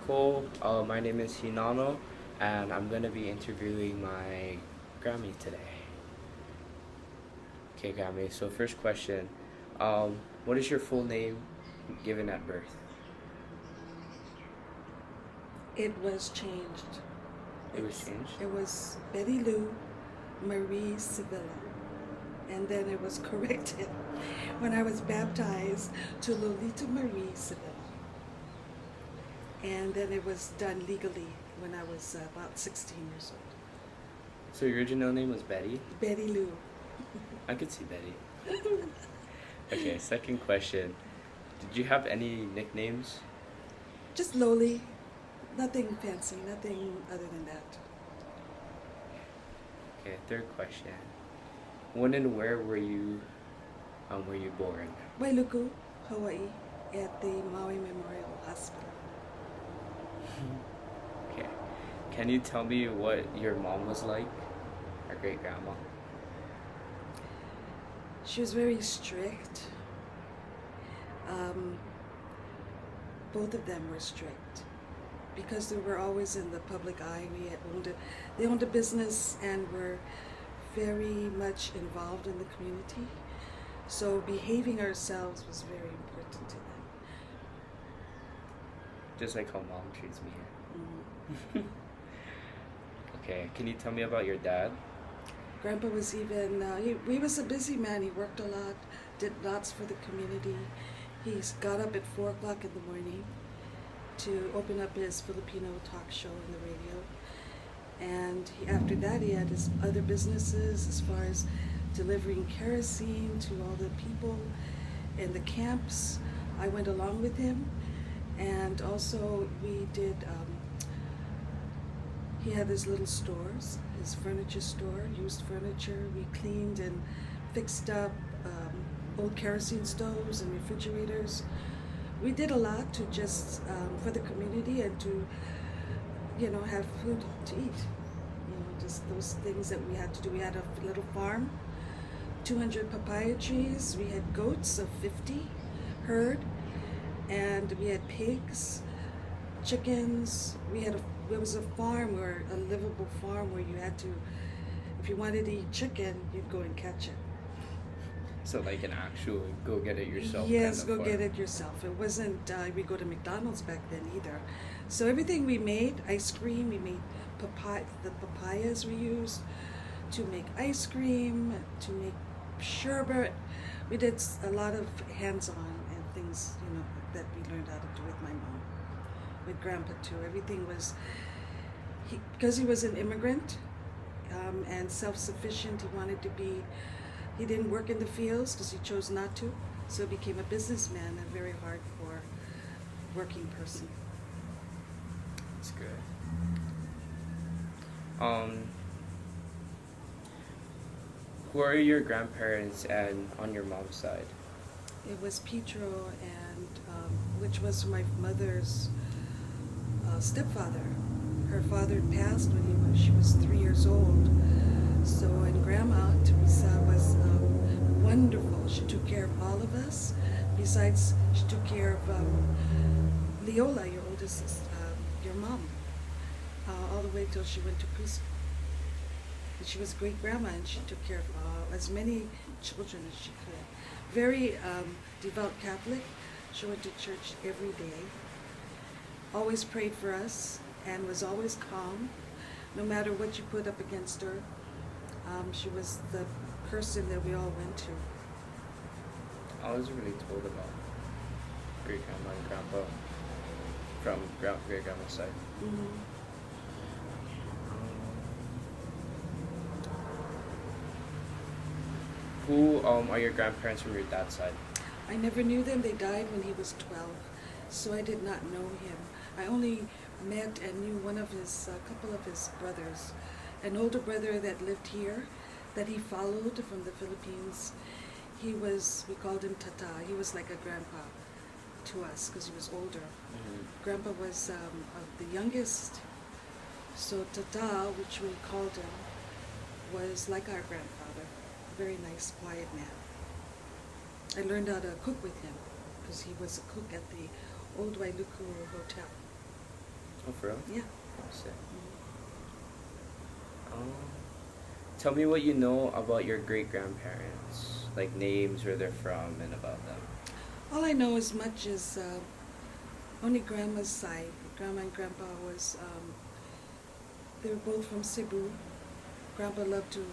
Cool. My name is Hinano, and I'm gonna be interviewing my Grammy today. Okay, Grammy. So first question, what is your full name given at birth? It was changed. It was changed. It was Betty Lou Marie Sevilla. And then it was corrected when I was baptized to Lolita Marie Sevilla. And then it was done legally when I was about 16 years old. So your original name was Betty? Betty Lou. I could see Betty. Okay, second question. Did you have any nicknames? Just lowly. Nothing fancy, nothing other than that. Okay, third question. When and where were you born? Wailuku, Hawaii, at the Maui Memorial Hospital. Okay. Can you tell me what your mom was like? Our great grandma. She was very strict. Both of them were strict because they were always in the public eye. They owned a business and were very much involved in the community. So behaving ourselves was very important to them. Just like how mom treats me here. Mhm. Okay, can you tell me about your dad? Grandpa was even, he was a busy man. He worked a lot, did lots for the community. He got up at 4 o'clock in the morning to open up his Filipino talk show on the radio. And after that, he had his other businesses as far as delivering kerosene to all the people in the camps. I went along with him. And also we did, he had his little stores, his furniture store, used furniture. We cleaned and fixed up old kerosene stoves and refrigerators. We did a lot to just, for the community and to, have food to eat. Just those things that we had to do. We had a little farm, 200 papaya trees. We had goats of 50 herd, and we had pigs, chickens. There was a farm a livable farm where you had to, if you wanted to eat chicken, you'd go and catch it. So like an actual go get it yourself. Yes, kind of go farm. get it yourself. It wasn't, we go to McDonald's back then either. So everything we made, ice cream, we made the papayas we used to make ice cream, to make sherbet. We did a lot of hands-on and things, that we learned how to do with my mom, with Grandpa too. Everything was, because he was an immigrant and self-sufficient, he didn't work in the fields because he chose not to, so he became a businessman, a very hard for working person. That's good. Who are your grandparents and on your mom's side? It was Petro, and which was my mother's stepfather. Her father passed when she was 3 years old. So, and Grandma Teresa was wonderful. She took care of all of us. Besides, she took care of Leola, your oldest sister, your mom, all the way till she went to preschool. And she was a great grandma, and she took care of as many children as she could. Very devout Catholic. She went to church every day. Always prayed for us, and was always calm, no matter what you put up against her. She was the person that we all went to. I was really told about great grandma and grandpa from great grandma's side. Mm-hmm. Who are your grandparents from your dad's side? I never knew them. They died when he was 12, so I did not know him. I only met and knew a couple of his brothers, an older brother that lived here, that he followed from the Philippines. We called him Tata. He was like a grandpa to us because he was older. Mm-hmm. Grandpa was the youngest, so Tata, which we called him, was like our grandfather, a very nice, quiet man. I learned how to cook with him because he was a cook at the old Wailuku Hotel. Oh, for real? Yeah. Sick. Tell me what you know about your great grandparents, like names, where they're from, and about them. All I know as much as only grandma's side. Grandma and grandpa was, they were both from Cebu. Grandpa loved to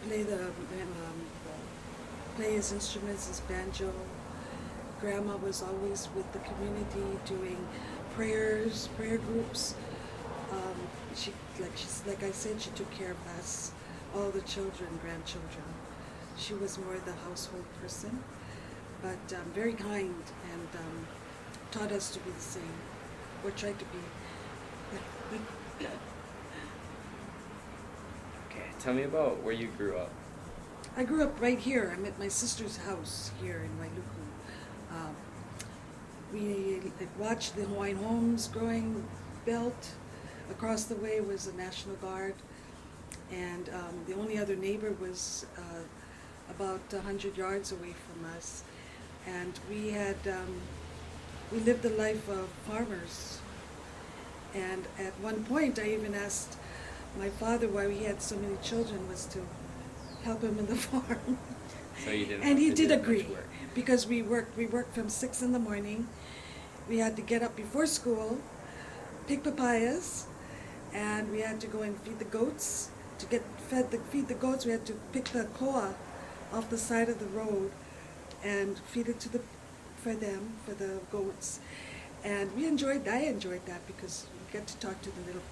play play his instruments, his banjo. Grandma was always with the community doing prayers, prayer groups. Like I said, she took care of us, all the children, grandchildren. She was more the household person, but very kind and taught us to be the same, or tried to be. Okay, tell me about where you grew up. I grew up right here. I'm at my sister's house here in Wailuku. We watched the Hawaiian homes growing built. Across the way was the National Guard, and the only other neighbor was about 100 yards away from us. And we lived the life of farmers. And at one point, I even asked my father why we had so many children was to help him in the farm. So you didn't. And he have to did do much agree, work. because we worked from 6 in the morning. We had to get up before school, pick papayas, and we had to go and feed the goats. To feed the goats, we had to pick the koa off the side of the road and feed it for the goats. And I enjoyed that because you get to talk to the little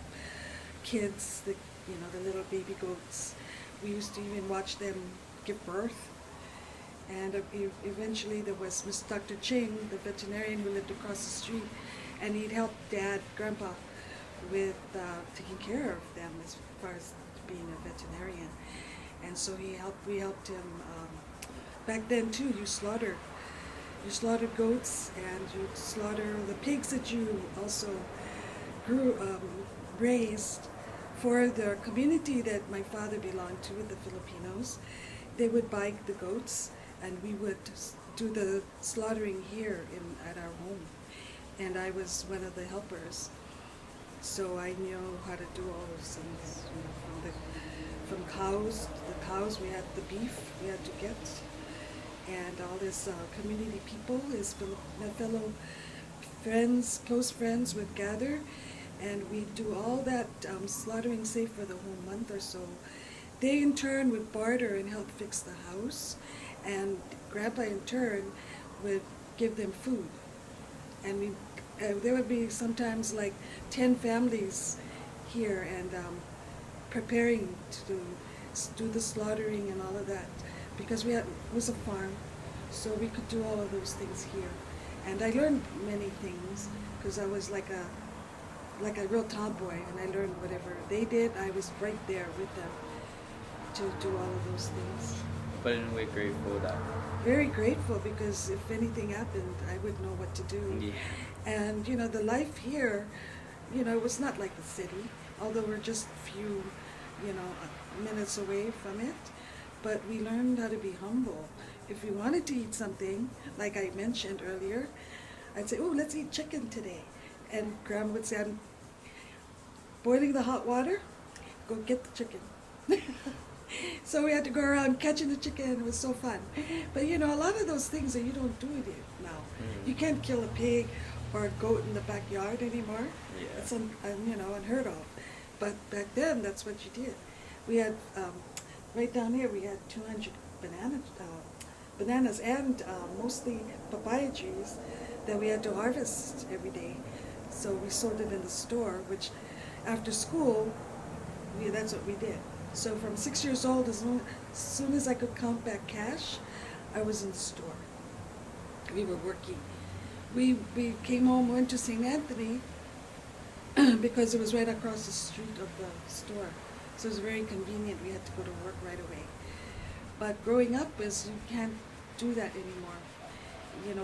kids, the little baby goats. We used to even watch them give birth. And eventually there was Dr. Ching, the veterinarian who lived across the street, and he'd help Grandpa, with taking care of them as far as being a veterinarian. And so we helped him. Back then too, you slaughtered goats, and you'd slaughter the pigs that you also raised for the community that my father belonged to, the Filipinos. They would buy the goats, and we would do the slaughtering here at our home. And I was one of the helpers. So I knew how to do all those things. From the cows, we had the beef we had to get. And all this community people, my fellow friends, close friends would gather, and we'd do all that slaughtering, say, for the whole month or so. They in turn would barter and help fix the house, and Grandpa in turn would give them food. And there would be sometimes like 10 families here, and preparing to do the slaughtering and all of that, because it was a farm, so we could do all of those things here. And I learned many things because I was like a real tomboy, and I learned whatever they did. I was right there with them to do all of those things. But in a way, grateful that. Very grateful, because if anything happened, I would know what to do. Yeah. And the life here, it was not like the city, although we're just a few, minutes away from it. But we learned how to be humble. If we wanted to eat something, like I mentioned earlier, I'd say, "Oh, let's eat chicken today." And Grandma would say, "I'm boiling the hot water, go get the chicken." So we had to go around catching the chicken. It was so fun. But a lot of those things that you don't do it now. Mm-hmm. You can't kill a pig or a goat in the backyard anymore. Yeah. It's unheard of. But back then, that's what you did. We had right down here. We had 200 bananas and mostly papaya trees that we had to harvest every day. So we sold it in the store. Which, after school, that's what we did. So from 6 years old, as soon as I could count back cash, I was in the store. We were working. We came home, went to St. Anthony, because it was right across the street of the store. So it was very convenient. We had to go to work right away. But growing up you can't do that anymore.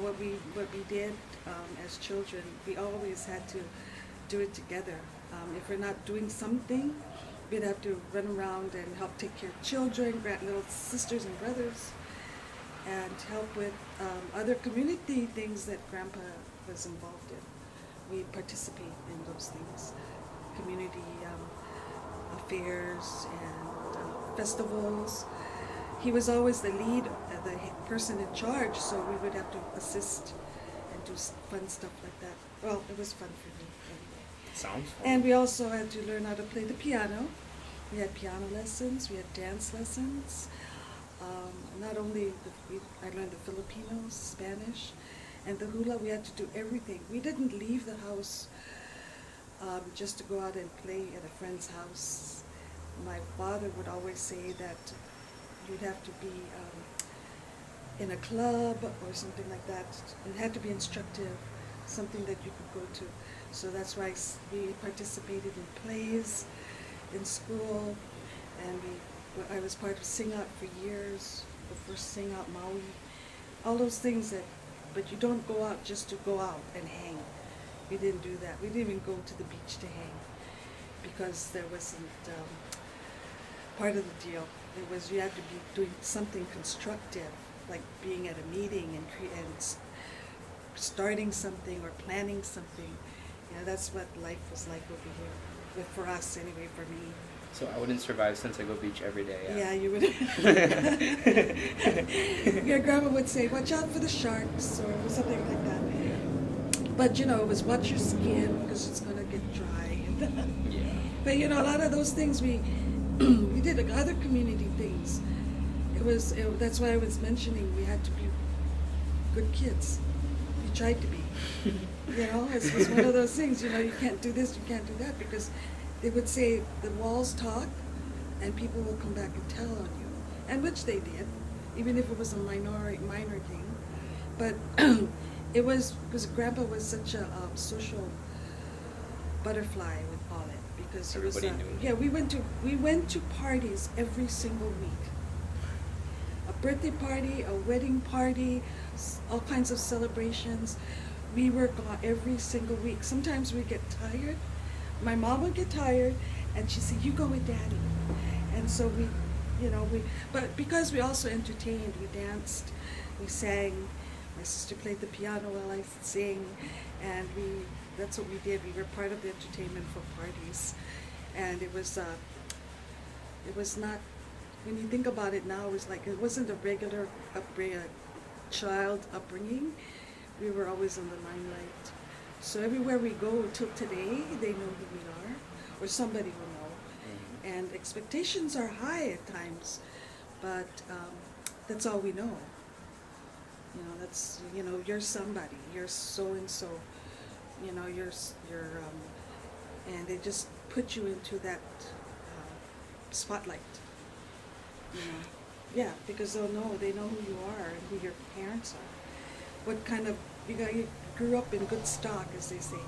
What we did as children, we always had to do it together. If we're not doing something, we'd have to run around and help take care of children, little sisters and brothers, and help with other community things that Grandpa was involved in. we participate in those things, community affairs and festivals. He was always the lead, the person in charge, so we would have to assist and do fun stuff like that. Well, it was fun for me anyway. Sounds fun. And we also had to learn how to play the piano. We had piano lessons, we had dance lessons. Not only I learned the Filipino, Spanish, and the hula. We had to do everything. We didn't leave the house just to go out and play at a friend's house. My father would always say that you'd have to be in a club or something like that. It had to be instructive, something that you could go to. So that's why we participated in plays in school, and I was part of Sing Out for years, the first Sing Out Maui, all those things but you don't go out just to go out and hang. We didn't do that. We didn't even go to the beach to hang because there wasn't part of the deal. It was you had to be doing something constructive, like being at a meeting and starting something or planning something. That's what life was like over here, for us anyway, for me. So I wouldn't survive Santiago Beach every day. Yeah, you would. Your grandma would say, "Watch out for the sharks," or something like that. But it was watch your skin because it's gonna get dry. Yeah. But a lot of those things we did other community things. That's why I was mentioning we had to be good kids. We tried to be. It was one of those things. You can't do this, you can't do that, because they would say the walls talk, and people will come back and tell on you, and which they did, even if it was a minor thing. But it was because Grandpa was such a social butterfly, I would call it, because everybody knew. Yeah, we went to parties every single week. A birthday party, a wedding party, all kinds of celebrations. We were gone every single week. Sometimes we'd get tired. My mom would get tired, and she'd say, "You go with Daddy." And so but because we also entertained, we danced, we sang. My sister played the piano while I sang, and that's what we did. We were part of the entertainment for parties. And it was not, when you think about it now, it wasn't a regular child upbringing. We were always in the limelight. So everywhere we go till today, they know who we are, or somebody will know. Mm-hmm. And expectations are high at times, but that's all we know. You're somebody, you're so-and-so, and they just put you into that spotlight, Yeah, because they know who you are and who your parents are. What kind of, you grew up in good stock, as they say.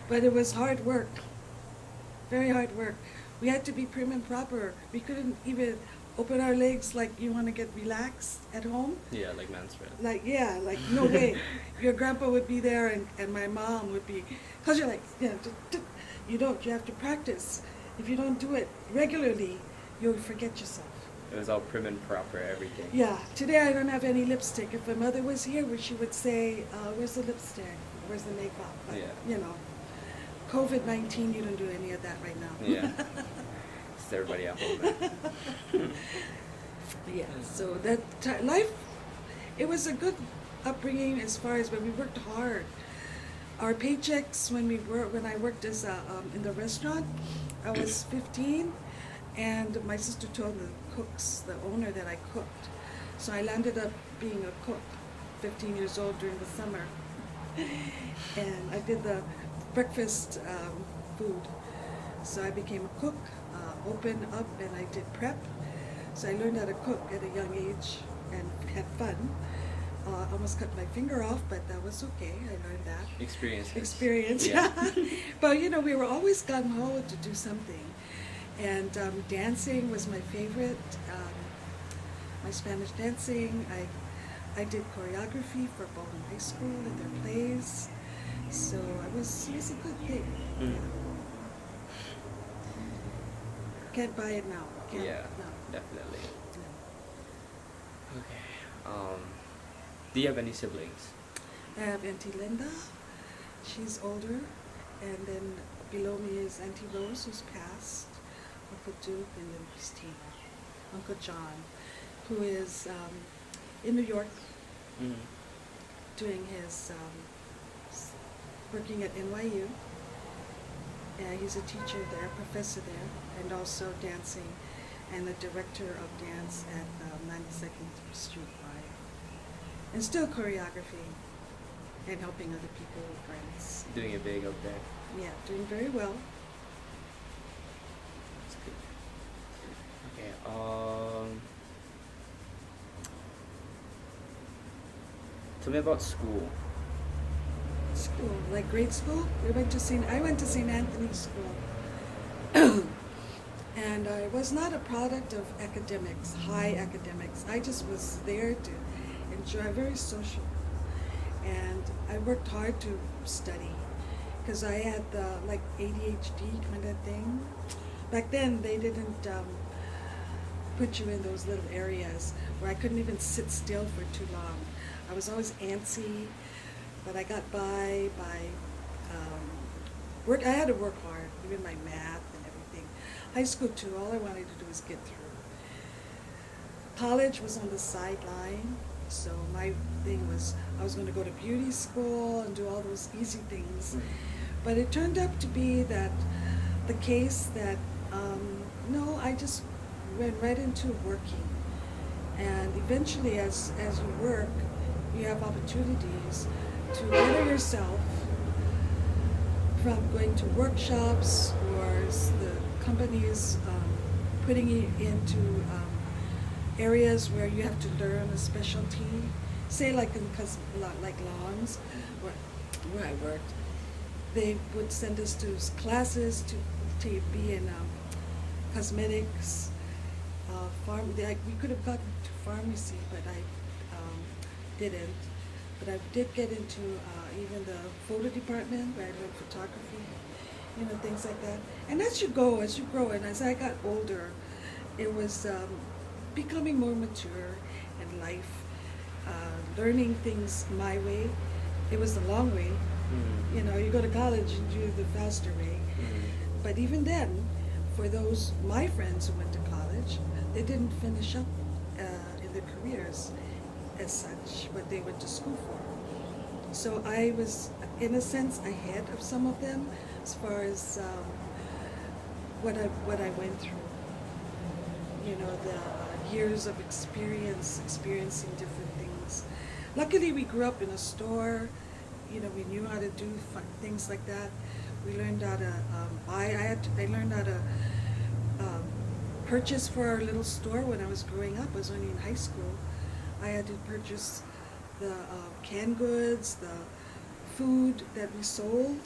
But it was hard work, very hard work. We had to be prim and proper. We couldn't even open our legs like you want to get relaxed at home. Yeah, like Mansfield. No way. Your grandpa would be there and my mom would be, because you're like, you have to practice. If you don't do it regularly, you'll forget yourself. It was all prim and proper, everything. Yeah. Today I don't have any lipstick. If my mother was here, she would say, "Where's the lipstick? Where's the makeup?" But, COVID-19, you don't do any of that right now. Yeah. It's everybody at home. Yeah. So that life, it was a good upbringing as far as when we worked hard. Our paychecks when I worked as in the restaurant, I was 15. And my sister told the owner that I cooked. So I landed up being a cook, 15 years old during the summer. And I did the breakfast food. So I became a cook, opened up, and I did prep. So I learned how to cook at a young age and had fun. Almost cut my finger off, but that was okay. I learned that. Experience. Yeah. But we were always gung-ho to do something. And dancing was my favorite. My Spanish dancing. I did choreography for Baldwin High School and their plays. So it was a good thing. Mm. Yeah. Can't buy it now. No. Definitely. No. Okay. Do you have any siblings? I have Auntie Linda, she's older, and then below me is Auntie Rose, who's passed, Uncle Duke, and then Christina, Uncle John, who is in New York Mm. doing his, working at NYU. He's a teacher there, professor there, and also dancing, and the director of dance at 92nd Street Y. And still choreography and helping other people with grants. Doing it big up there. Yeah, doing very well. That's good. Okay. Tell me about school. School, like grade school. I went to St. Anthony's School. And I was not a product of academics, high academics. I just was there to enjoy, very social. And I worked hard to study because I had the like ADHD kind of thing. Back then they didn't put you in those little areas where I couldn't even sit still for too long. I was always antsy, but I got by work. I had to work hard, even my math and everything. High school too, all I wanted to do was get through. College was on the sideline, so my thing was I was going to go to beauty school and do all those easy things. But it turned out to be that the case that, no, I just went right into working. And eventually as you work, you have opportunities to better yourself from going to workshops or the companies putting you into areas where you have to learn a specialty. Say like like lawns, where I worked, they would send us to classes to be in cosmetics, we could have gotten to pharmacy, but I didn't. But I did get into even the photo department where I learned photography, things like that. And as you grow, and as I got older, it was becoming more mature in life, learning things my way. It was the long way. Mm. You go to college and do the faster way. But even then, for my friends who went to college, they didn't finish up in their careers as such, what they went to school for. So I was, in a sense, ahead of some of them as far as what I went through. The years of experiencing different things. Luckily, we grew up in a store. We knew how to do things like that. We learned how to I learned how to purchase for our little store when I was growing up. I was only in high school. I had to purchase the canned goods, the food that we sold.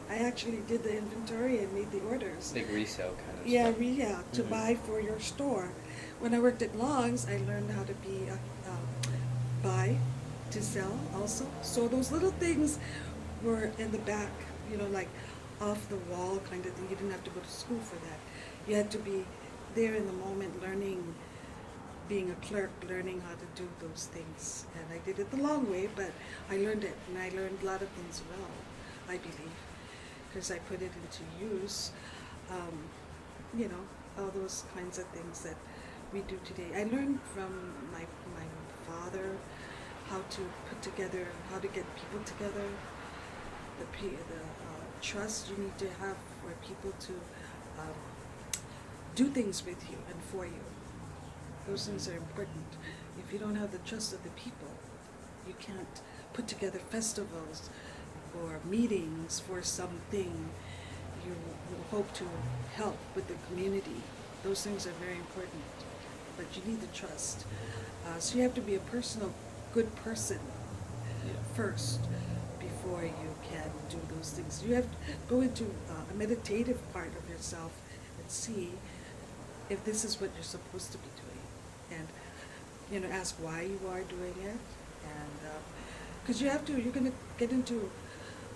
I actually did the inventory and made the orders. Like resale kind of Yeah, stuff. to buy for your store. When I worked at Long's, I learned how to be buy to sell also. So those little things were in the back, like off the wall kind of thing. You didn't have to go to school for that. You had to be there in the moment, learning, being a clerk, learning how to do those things. And I did it the long way, but I learned it, and I learned a lot of things well, I believe, because I put it into use. All those kinds of things that we do today. I learned from my father how to put together, how to get people together, the trust you need to have for people to do things with you and for you. Those things are important. If you don't have the trust of the people, you can't put together festivals or meetings for something you hope to help with the community. Those things are very important, but you need the trust. So you have to be a good person first before you can do those things. You have to go into a meditative part of yourself and see if this is what you're supposed to be doing, and ask why you are doing it, and because you're going to get into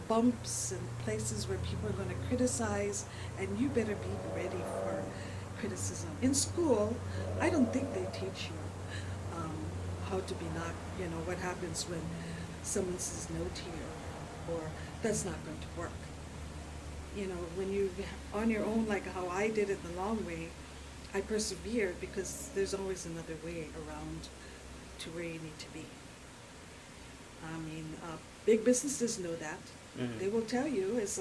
bumps and places where people are going to criticize, and you better be ready for criticism. In school, I don't think they teach you how to be not, what happens when someone says no to you, or that's not going to work. You know, when you on your own, like how I did it the long way, I persevered because there's always another way around to where you need to be. I mean, big businesses know that. Mhm. They will tell you as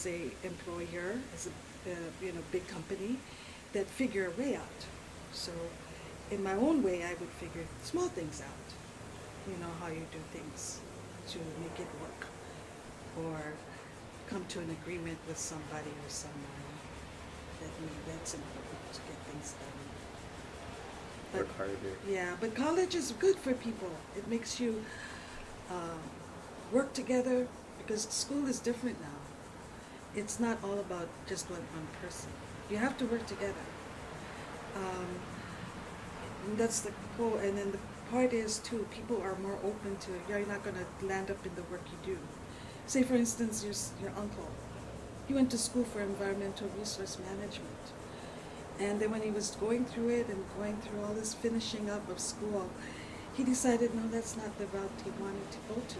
a employer, as a big company, that figure a way out. So, in my own way, I would figure small things out. You know how you do things to make it work, or come to an agreement with somebody or someone that's important to get things done. Work harder. Yeah, but college is good for people. It makes you work together because school is different now. It's not all about just one person. You have to work together. And that's the goal. And then the part is too, people are more open to it. You're not going to land up in the work you do. Say, for instance, your uncle. He went to school for environmental resource management. And then when he was going through it and going through all this finishing up of school, he decided, no, that's not the route he wanted to go to.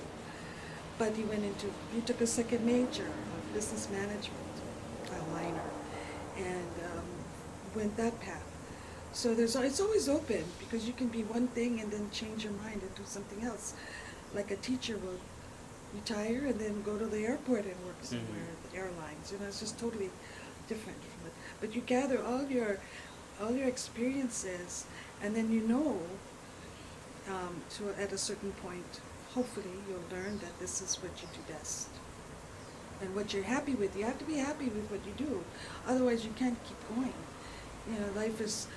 But he took a second major of business management, a minor, and went that path. So it's always open because you can be one thing and then change your mind and do something else. Like a teacher will retire and then go to the airport and work somewhere at the airlines. It's just totally different from it. But you gather all your experiences, and then at a certain point, hopefully you'll learn that this is what you do best. And what you're happy with, you have to be happy with what you do. Otherwise you can't keep going. Life is,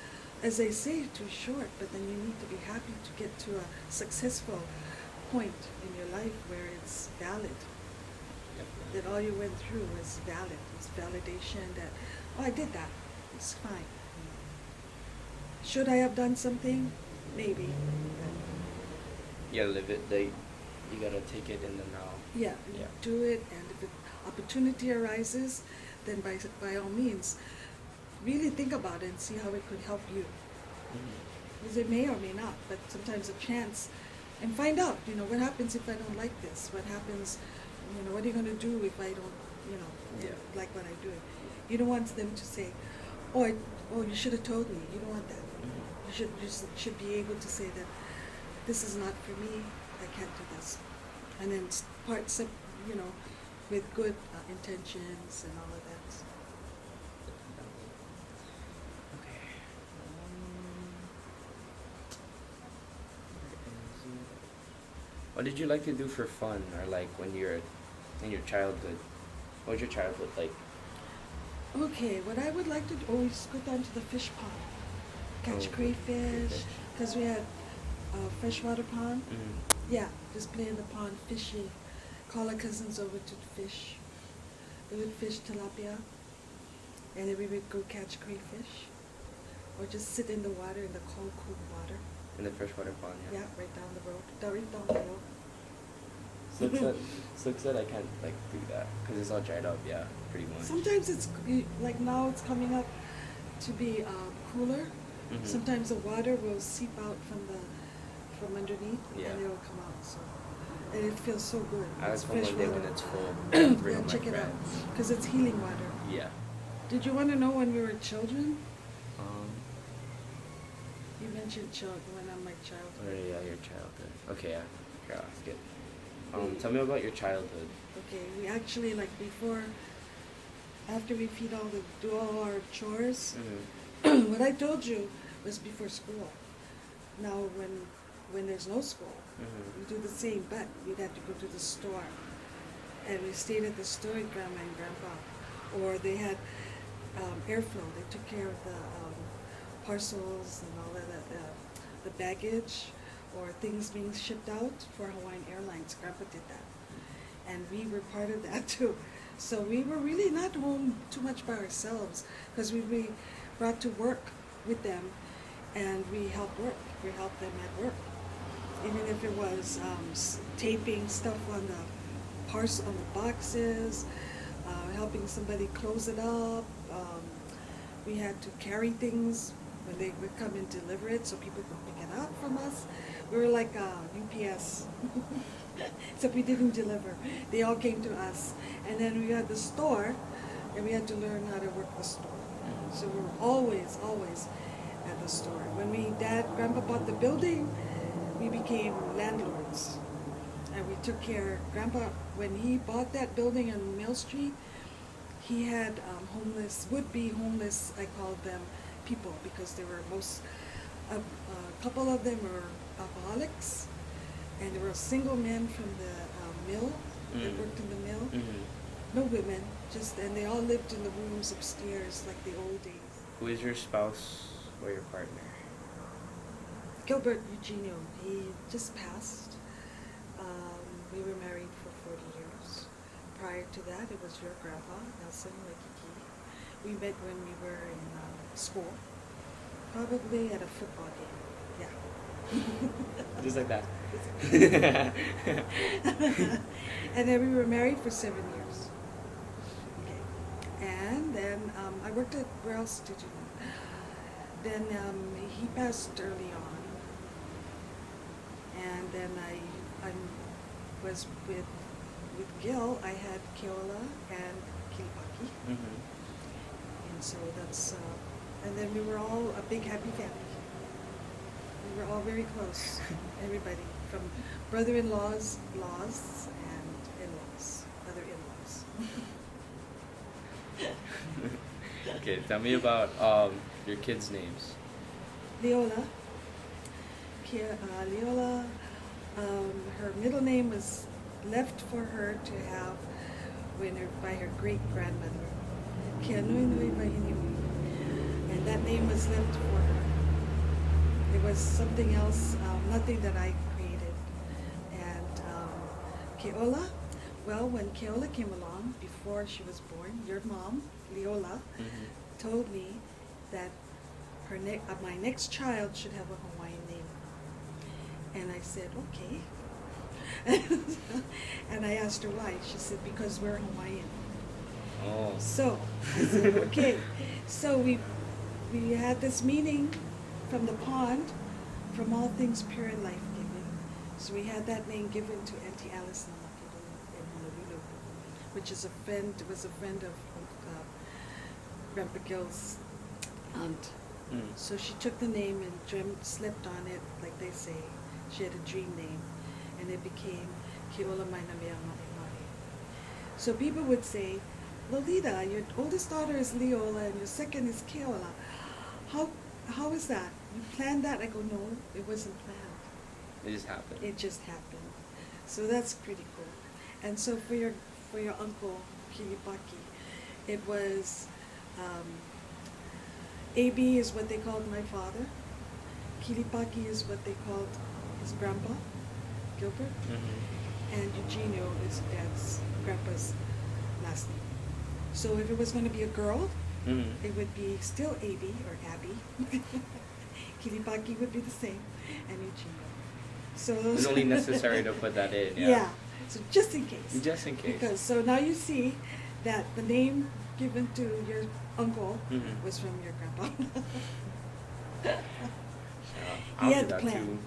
as they say, too short, but then you need to be happy to get to a successful point in your life where it's valid. Yep. That all you went through was valid. It's validation that, I did that. It's fine. Should I have done something? Maybe. Yeah, live it. You gotta take it in the now. Yeah, Yeah. do it, and if an opportunity arises, then by all means, really think about it and see how it could help you. Mhm. Because it may or may not, but sometimes a chance, and find out, what happens if I don't like this? What happens, what are you going to do if I don't, Yeah. like what I'm doing? You don't want them to say, oh, you should have told me. You don't want that. Mhm. You should be able to say that this is not for me. I can't do this, and then with good intentions and all of that. Okay. What did you like to do for fun, or like when you're in your childhood? What was your childhood like? Okay, what I would like to do, always go down to the fish pond, catch crayfish, because we had a freshwater pond. Mm-hmm. Yeah, just play in the pond, fishing, call our cousins over to fish. We would fish tilapia, and then we would go catch crayfish, or just sit in the water, in the cold water. In the freshwater pond, yeah. Yeah, right down the road, right down the road. Slick said I can't like do that because it's all dried up. Yeah, pretty much. Sometimes it's like now it's coming up to be cooler. Mhm. Sometimes the water will seep out from underneath, Yeah. and it will come out. So, and it feels so good. I It's was from fresh one day water. when it's full. Bring Yeah, all my check it out, friends. because it's healing water. Yeah. Did you want to know when we were children? Um. You mentioned when I'm my childhood. Oh yeah, your childhood. Okay, yeah. Here, I'll skip. Tell me about your childhood. Okay, we actually after we do all our chores. Mm-hmm. What I told you was before school. Now when there's no school, Mm-hmm. we do the same, but we'd have to go to the store. And we stayed at the store with Grandma and Grandpa. Or they had airflow. They took care of the parcels and all of that, the baggage or things being shipped out for Hawaiian Airlines. Grandpa did that. And we were part of that too. So we were really not home too much by ourselves because we brought to work with them and we helped them at work. Even if it was taping stuff on the boxes, helping somebody close it up. We had to carry things when they would come and deliver it so people could pick it up from us. We were like UPS. Except we didn't deliver. They all came to us. And then we had the store, and we had to learn how to work the store. So we were always at the store. When Grandpa bought the building, we became landlords. And we took care, Grandpa, when he bought that building on Mill Street, he had would-be homeless, I called them, people, because they were a couple of them were alcoholics, and there were single men from the mill that worked in the mill. No women, and they all lived in the rooms upstairs like the old days. Who is your spouse or your partner? Gilbert Eugenio. He just passed. We were married for 40 years. Prior to that, it was your grandpa, Nelson Waikiki. We met when we were in school, probably at a football game. Yeah. Just like that. And then we were married for 7 years. Okay. And then I worked at, where else did you know? Then he passed early on. And then I was with Gil. I had Keola and Kilipaki. And so that's, and then we were all a big happy family. We were all very close, everybody, from brother-in-laws, laws, and in-laws, other in-laws. Okay, tell me about your kids' names. Leola. Leola, her middle name was left for her to have by her great-grandmother, Kianui Vahinui, and that name was left for her. It was something else, nothing that I created. And Keola, well, when Keola came along, before she was born, your mom, Leola, told me that my next child should have a Hawaiian name. And I said, okay. And I asked her why. She said, because we're Hawaiian. Oh. So I said, okay. So we had this meeting from the pond, from all things pure and life-giving. So we had that name given to Auntie Alice Namakilu in Honolulu, which was a friend of Grandpa Gil's aunt. So she took the name and slept on it, like they say. She had a dream name, and it became Keola Mainamea Mai. So people would say, Lolita, your oldest daughter is Leola and your second is Keola. How is that? You planned that? I go, no, it wasn't planned. It just happened. It just happened. So that's pretty cool. And so for your uncle, Kilipaki, it was, AB is what they called my father. Kilipaki is what they called his grandpa, Gilbert. And Eugenio is grandpa's last name. So if it was going to be a girl, it would be still AB or Abby. Kilipaki would be the same, and Eugenio. So it's only necessary to put that in. Yeah. So just in case. Just in case. Because so now you see that the name given to your uncle was from your grandpa. He had the plan.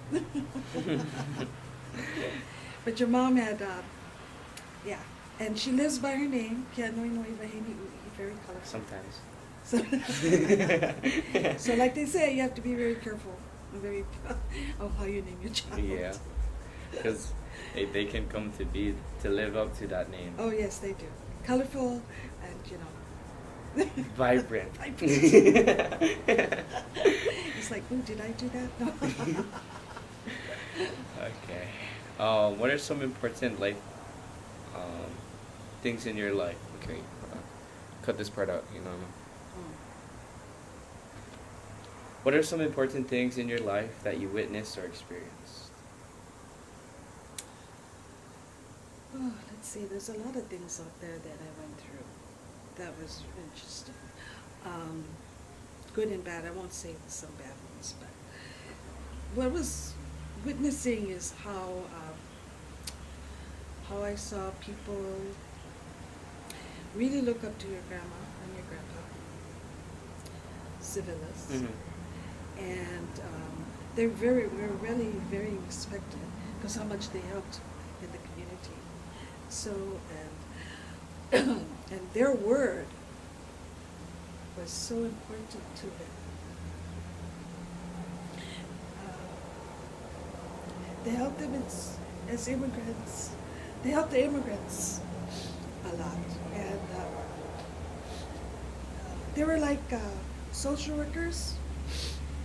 But your mom had, and she lives by her name, Kianui Noi Vahini Ui, very colorful. Sometimes. So like they say, you have to be very careful of how you name your child. Yeah, because they can come to live up to that name. Oh yes, they do. Colorful and vibrant. It's like, ooh, did I do that? No. Okay. What are some important life things in your life? Okay, cut this part out. What are some important things in your life that you witnessed or experienced? Oh, let's see. There's a lot of things out there that I went through. That was interesting. Good and bad. I won't say some bad ones, but what was witnessing is how I saw people really look up to your grandma and your grandpa, civilists, and they're really very respected because how much they helped in the community. So, and and their word was so important to them. They helped them as immigrants. They helped the immigrants a lot, and they were like social workers,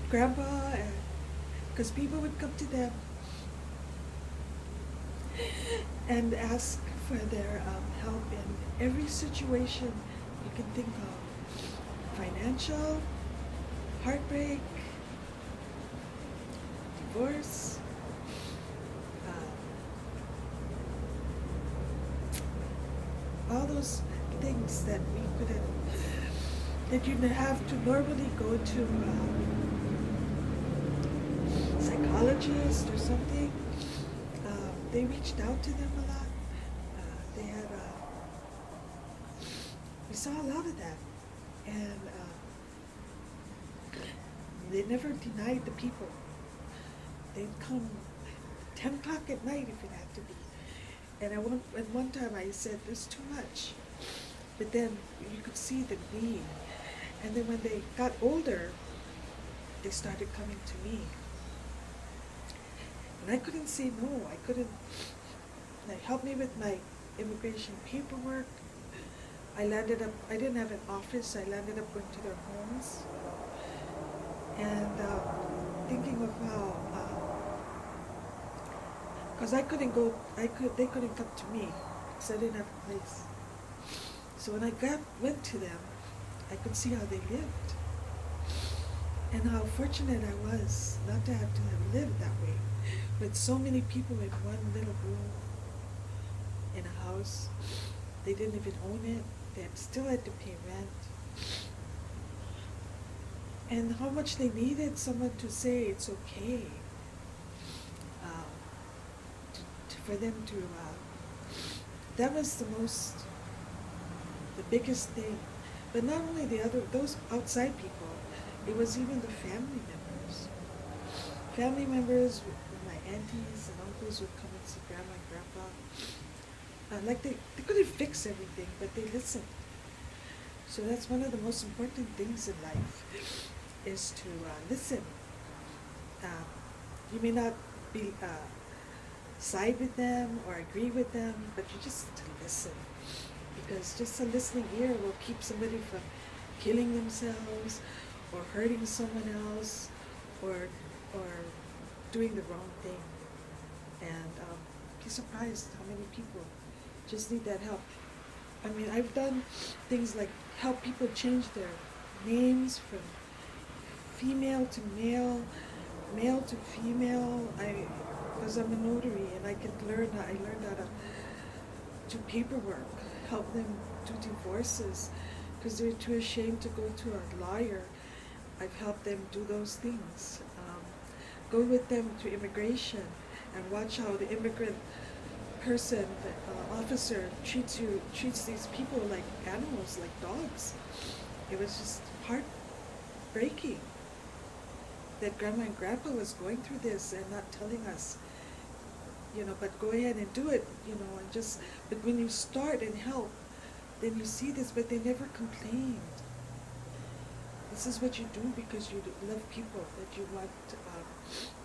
grandpa, and because people would come to them and ask for their help in every situation you can think of: financial, heartbreak, divorce. All those things that we couldn't, that you'd have to normally go to a psychologist or something. They reached out to them a lot. They had, we saw a lot of that, and they never denied the people. They'd come 10 o'clock at night if it had to be. And at one time I said, there's too much. But then you could see the need. And then when they got older, they started coming to me. And I couldn't say no. I couldn't, like, help me with my immigration paperwork. I didn't have an office. I landed up going to their homes. And thinking of how, because they couldn't come to me because I didn't have a place. So when I went to them, I could see how they lived and how fortunate I was not to have lived that way with so many people in one little room in a house. They didn't even own it. They still had to pay rent. And how much they needed someone to say it's okay. For them to, that was the biggest thing. But not only those outside people, it was even the family members. Family members, my aunties and uncles would come and see grandma and grandpa. They couldn't fix everything, but they listened. So that's one of the most important things in life, is to listen. You may not be, side with them or agree with them, but you just to listen, because just a listening ear will keep somebody from killing themselves or hurting someone else or doing the wrong thing. And be surprised how many people just need that help. I mean, I've done things like help people change their names from female to male, male to female. Because I'm a notary and I learned how to do paperwork, help them do divorces, because they're too ashamed to go to a lawyer. I've helped them do those things. Go with them to immigration and watch how the immigrant person, the officer, treats these people like animals, like dogs. It was just heartbreaking that grandma and grandpa was going through this and not telling us, but go ahead and do it, and but when you start and help, then you see this, but they never complained. This is what you do because you love people, that you want,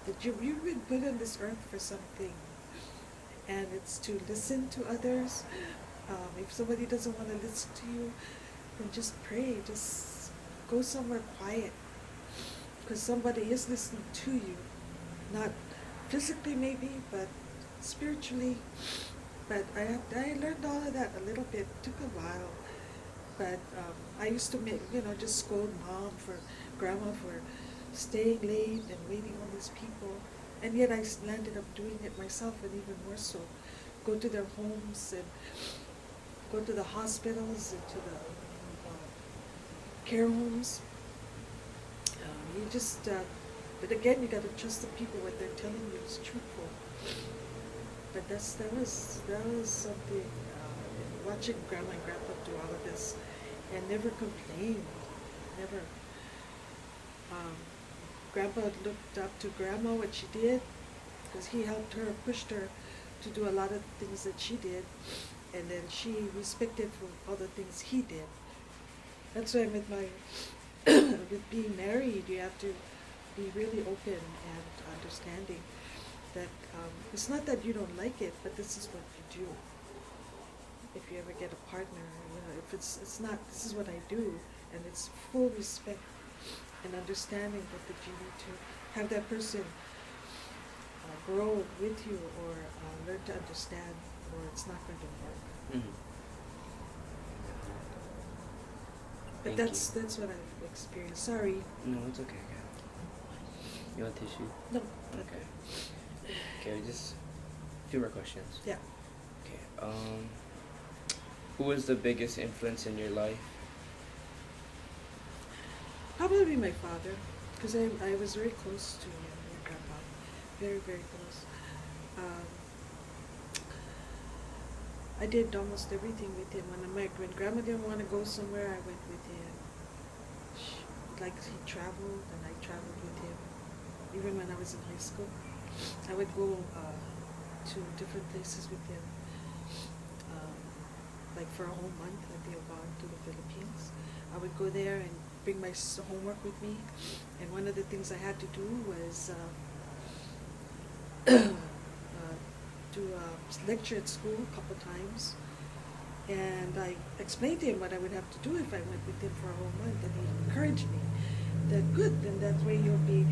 that you've been put on this earth for something, and it's to listen to others. If somebody doesn't want to listen to you, then just pray, just go somewhere quiet, because somebody is listening to you, not physically maybe, but spiritually. But I learned all of that a little bit. It took a while, but I used to just scold grandma for staying late and waiting on these people, and yet I landed up doing it myself, and even more so, go to their homes and go to the hospitals and to the care homes. But again, you got to trust the people. What they're telling you is truthful. But that was something. Watching grandma and grandpa do all of this, and never complained, never. Grandpa looked up to Grandma, what she did, because he helped her, pushed her to do a lot of things that she did, and then she respected for all the things he did. That's why with my with being married, you have to be really open and understanding that it's not that you don't like it, but this is what you do. If you ever get a partner, if it's not, this is what I do, and it's full respect and understanding that you need to have that person grow with you or learn to understand, or it's not going to work. Mm-hmm. But that's what I've experienced. Sorry. No, it's okay. Okay. You want tissue? No. Okay. Okay, just a few more questions. Yeah. Okay. Who was the biggest influence in your life? Probably my father, because I was very close to him and Grandpa, very, very close. I did almost everything with him. When Grandma didn't want to go somewhere, I went with him. He traveled, and I traveled with him. Even when I was in high school, I would go to different places with him. Like for a whole month, I'd be gone to the Philippines. I would go there and bring my homework with me, and one of the things I had to do was do a lecture at school a couple times, and I explained to him what I would have to do if I went with him for a whole month, and he encouraged me that good, then that way you'll be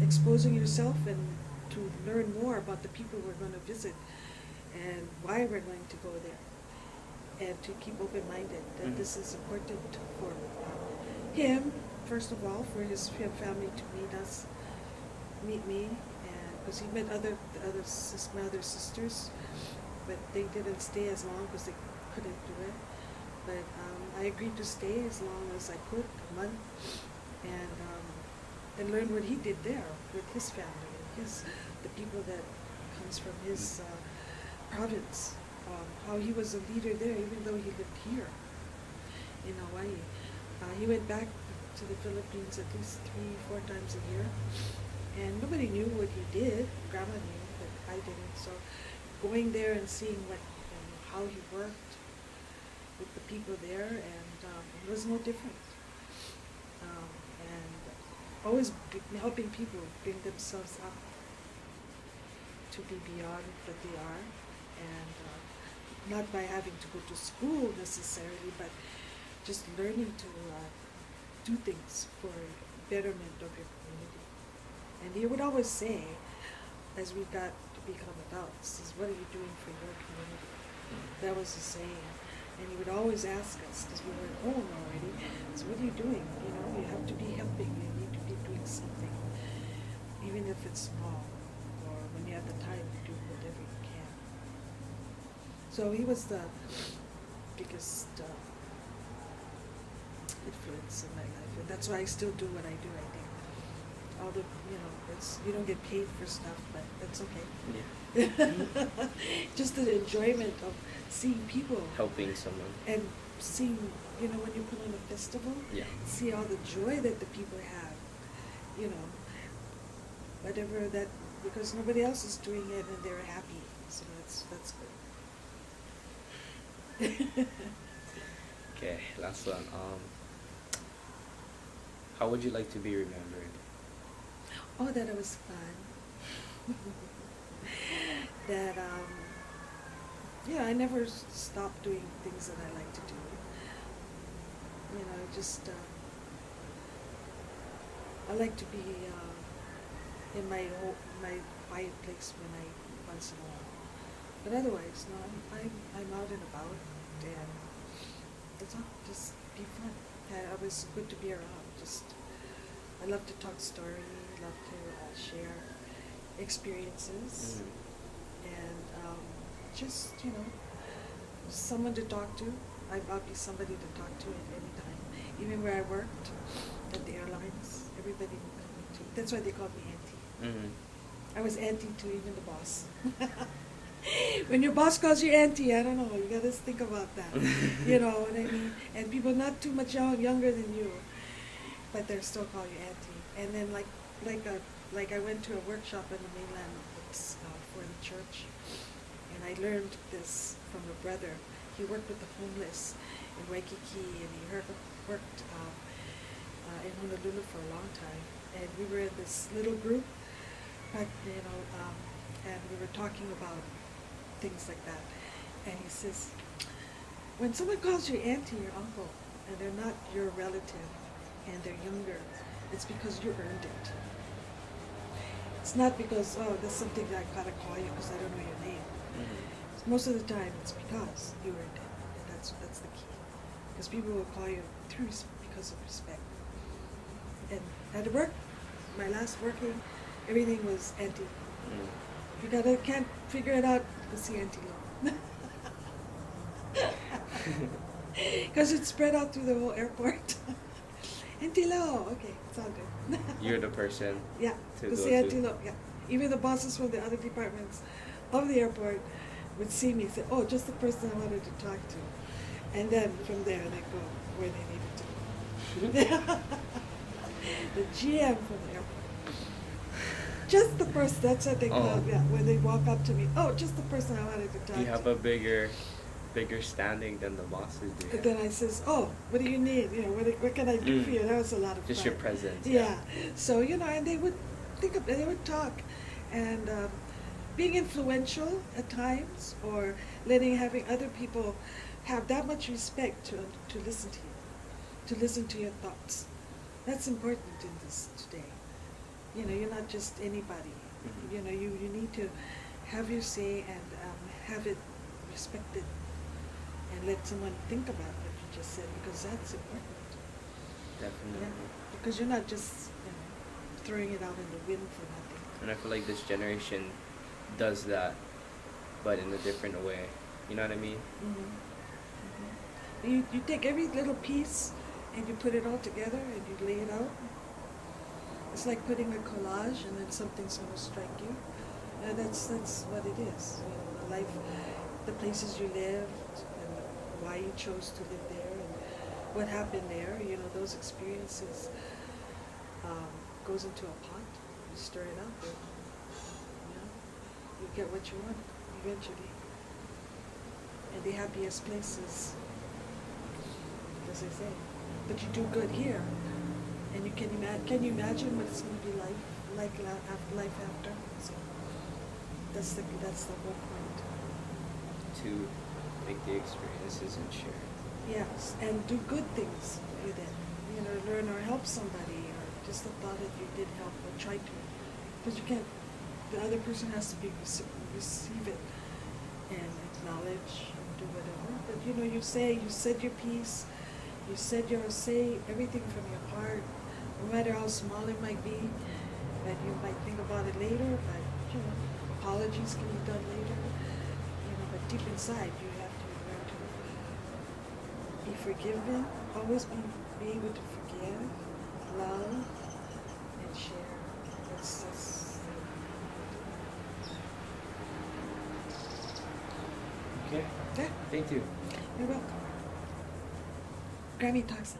exposing yourself and to learn more about the people we're going to visit and why we're going to go there, and to keep open-minded that Mm-hmm. this is important for him, first of all, for his family to meet me, and because he met my other sisters, but they didn't stay as long because they couldn't do it. But I agreed to stay as long as I could, a month, and learn what he did there with his family and the people that comes from his province. How he was a leader there, even though he lived here in Hawaii. He went back to the Philippines at least 3-4 times a year, and nobody knew what he did. Grandma knew, but I didn't. So going there and seeing how he worked with the people there, and it was no different. And always helping people bring themselves up to be beyond what they are, and not by having to go to school necessarily, but just learning to do things for betterment of your community. And he would always say, as we got to become adults, is what are you doing for your community? That was his saying. And he would always ask us, because we were at home already, so what are you doing? You have to be helping, you need to be doing something, even if it's small, or when you have the time to do whatever you can. So he was the biggest influence in my life, and that's why I still do what I do. I think, although you don't get paid for stuff, but that's okay. Yeah. Just the enjoyment of seeing people, Helping someone. and seeing when you put on a festival, Yeah. see all the joy that the people have, whatever that, because nobody else is doing it and they're happy, so that's good. Okay, last one. How would you like to be remembered? Oh, that it was fun. That I never stopped doing things that I like to do. Just I like to be in my quiet place once in a while. But otherwise, no, I'm out and about, and it's all just be fun. It was good to be around. I love to talk story, love to share experiences, and just someone to talk to. I'll be somebody to talk to at any time. Even where I worked at the airlines, everybody would come to. That's why they called me auntie. Mm-hmm. I was auntie to even the boss. When your boss calls you auntie, I don't know, you gotta think about that. You know what I mean? And people not too much younger than you. but they still call you auntie. And then like I went to a workshop in the mainland. It's for the church, and I learned this from a brother. He worked with the homeless in Waikiki, and he worked in Honolulu for a long time. And we were in this little group, but and we were talking about things like that. And he says, when someone calls you auntie or uncle, and they're not your relative, and they're younger, it's because you earned it. It's not because, oh, that's something that I gotta call you because I don't know your name. Mm-hmm. Most of the time, it's because you earned it, and that's the key. Because people will call you because of respect. And at work, my last working, everything was auntie. Mm. If you can't figure it out, you see auntie Lo. Because it's spread out through the whole airport. Auntie Lo, okay, it's all good. You're the person. Yeah, to say Auntie Lo, yeah. Even the bosses from the other departments of the airport would see me and say, oh, just the person I wanted to talk to. And then from there, they go where they needed to go. The GM from the airport. Just the person, that's what they call it, yeah, when they walk up to me. Oh, just the person I wanted to talk to. You have a bigger standing than the bosses do. And then I says, oh, what do you need? You know, what can I do for you? That was a lot of just fun. Your presence. Yeah. So, and they would they would talk. And being influential at times, or having other people have that much respect to listen to you, to listen to your thoughts. That's important in this today. You're not just anybody. Mm-hmm. You need to have your say and have it respected, and let someone think about what you just said, because that's important. Definitely. Yeah, because you're not just throwing it out in the wind for nothing. And I feel like this generation does that, but in a different way. You know what I mean? Mm-hmm. Mm-hmm. You take every little piece and you put it all together and you lay it out. It's like putting a collage, and then something's going to strike you. And that's what it is. The life, the places you lived, and why you chose to live there, and what happened there. Those experiences goes into a pot. You stir it up, and you get what you want eventually. And the happiest places, as I say. But you do good here, and you can you imagine what it's going to be like life after? So that's the whole point. To make the experiences and share. Yes, and do good things with it. Learn or help somebody, or just the thought that you did help or try to. Because you can't. The other person has to receive it and acknowledge and do whatever. But you said your piece. You said say everything from your heart, no matter how small it might be, that you might think about it later, but apologies can be done later. But deep inside you have to learn to be forgiven, always be able to forgive, love, and share. That's okay. Yeah. Thank you. You're welcome. Grammy talks.